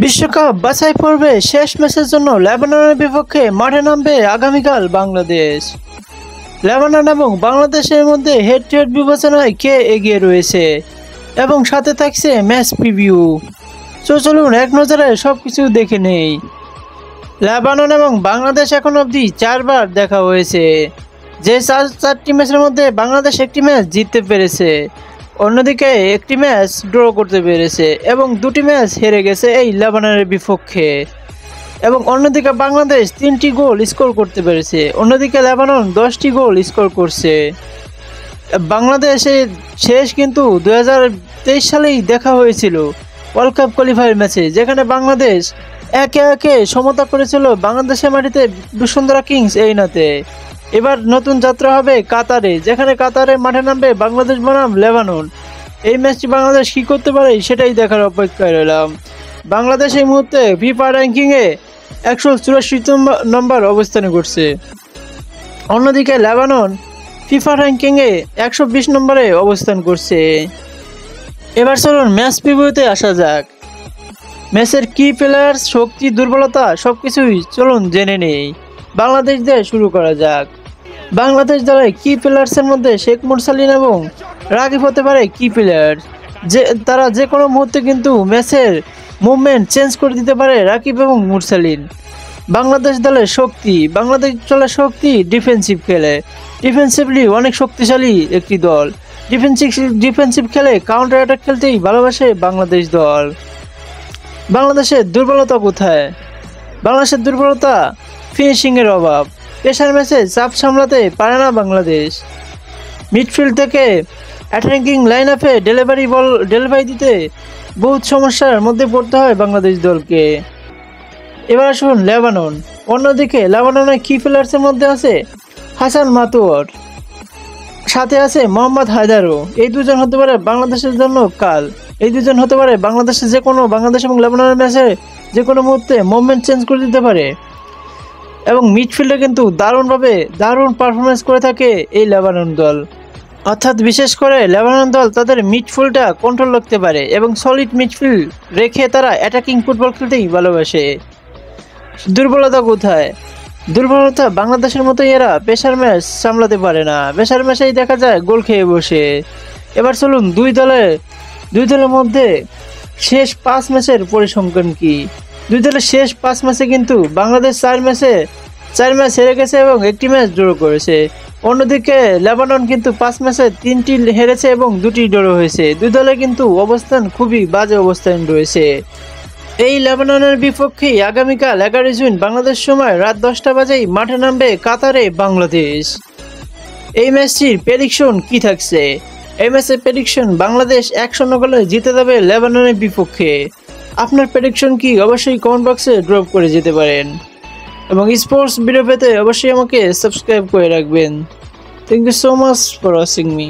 বিশ্বকাপ বাছাই পর্বে শেষ ম্যাচের জন্য লেবাননের বিপক্ষে মাঠে নামবে আগামীকাল বাংলাদেশ। লেবানন এবং বাংলাদেশের মধ্যে হেড টু হেড বিবেচনায় কে এগিয়ে রয়েছে এবং সাথে থাকছে ম্যাচ প্রিভিউ। চলুন এক নজরে সবকিছু দেখে নেই। লেবানন এবং বাংলাদেশ এখন অবধি 4 বার দেখা হয়েছে। যে চারটি ম্যাচের মধ্যে বাংলাদেশ একটি ম্যাচ জিততে পেরেছে, অন্যদিকে একটি ম্যাচ ড্র করতে পেরেছে এবং দুটি ম্যাচ হেরে গেছে এই লেবাননের বিপক্ষে। এবং অন্যদিকে বাংলাদেশ 3টি গোল স্কোর করতে পেরেছে, অন্যদিকে লেবানন 10টি গোল স্কোর করছে। বাংলাদেশে শেষ কিন্তু 2023 সালেই দেখা হয়েছিল ওয়ার্ল্ড কাপ কোয়ালিফায়ার ম্যাচে, যেখানে বাংলাদেশ একে একে সমতা করেছিল বাংলাদেশের মাটিতে বসুন্ধরা কিংস এরিনাতে। এবার নতুন যাত্রা হবে কাতারে, যেখানে কাতারে মাঠে নামবে বাংলাদেশ বনাম লেবানন। এই ম্যাচটি বাংলাদেশ কী করতে পারে সেটাই দেখার অপেক্ষায় রইলাম। বাংলাদেশ এই মুহূর্তে ফিফা র্যাঙ্কিংয়ে 184 নম্বর অবস্থানে করছে, অন্যদিকে লেবানন ফিফা র্যাঙ্কিংয়ে 120 নম্বরে অবস্থান করছে। এবার চলুন ম্যাচ প্রিভিউতে আসা যাক। ম্যাচের কি প্লেয়ার, শক্তি, দুর্বলতা সবকিছুই চলুন জেনে নেই। বাংলাদেশ দিয়ে শুরু করা যাক। বাংলাদেশ দলের কি প্লেয়ার্সের মধ্যে শেখ মুরসালিন এবং রাকিব হতে পারে কি প্লেয়ার, যে তারা যে কোনো মুহূর্তে কিন্তু ম্যাচের মুভমেন্ট চেঞ্জ করে দিতে পারে রাকিব এবং মুরসালিন। বাংলাদেশ দলের শক্তি, বাংলাদেশ দলের শক্তি ডিফেন্সিভ খেলে, ডিফেন্সিভলি অনেক শক্তিশালী একটি দল। ডিফেন্সিভ খেলে, কাউন্টার অ্যাটাক খেলতেই ভালোবাসে বাংলাদেশ দল। বাংলাদেশের দুর্বলতা কোথায়? বাংলাদেশের দুর্বলতা ফিনিশিংয়ের অভাব। প্রেশার ম্যাচে চাপ সামলাতে পারে না বাংলাদেশ। মিডফিল্ড থেকে অ্যাটাকিং লাইন আপে ডেলিভারি দিতে বহুত সমস্যার মধ্যে পড়তে হয় বাংলাদেশ দলকে। এবার আসুন লেবানন। অন্যদিকে লেবাননের কি প্লেয়ার্সের মধ্যে আছে হাসান মাতুয়ার, সাথে আছে মোহাম্মদ হায়দারও। এই দুজন হতে পারে বাংলাদেশের জন্য কাল। এই দুজন হতে পারে বাংলাদেশের বাংলাদেশ এবং লেবাননের ম্যাচে যে কোনো মুহূর্তে মুভমেন্ট চেঞ্জ করে দিতে পারে। এবং মিডফিল্ডে কিন্তু দারুণ পারফরমেন্স করে থাকে এই লেবানন দল। অর্থাৎ বিশেষ করে লেবানন দল তাদের মিডফিল্ডটা কন্ট্রোল রাখতে পারে এবং সলিড মিডফিল্ড রেখে তারা অ্যাটাকিং ফুটবল খেলতেই ভালোবাসে। দুর্বলতা কোথায়? দুর্বলতা বাংলাদেশের মতোই এরা প্রেশার ম্যাচ সামলাতে পারে না। প্রেশার ম্যাচেই দেখা যায় গোল খেয়ে বসে। এবার চলুন দুই দলের মধ্যে শেষ 5 ম্যাচের পরিসংখ্যান কি। দুই দলের শেষ 5 ম্যাচে কিন্তু বাংলাদেশ 4 ম্যাচ হেরে গেছে এবং একটি ম্যাচ ড্র করেছে। অন্যদিকে লেবানন কিন্তু 5 ম্যাচে 3টি হেরেছে এবং 2টি ড্র হয়েছে। দুই দলে কিন্তু অবস্থান খুবই বাজে অবস্থান রয়েছে। এই লেবাননের বিপক্ষে আগামীকাল 11 জুন বাংলাদেশ সময় রাত 10টা বাজেই মাঠে নামবে কাতারে বাংলাদেশ। এই ম্যাচটির প্রেডিকশন কি থাকছে? এই ম্যাচের প্রেডিকশন বাংলাদেশ 1-0 গোলে জিতে যাবে লেবাননের বিপক্ষে। আপনার প্রেডিকশন কি? অবশ্যই কমেন্ট বক্সে ড্রপ করে যেতে পারেন এবং স্পোর্টস ভিডিও পেতে অবশ্যই আমাকে সাবস্ক্রাইব করে রাখবেন। Thank you so much for watching me.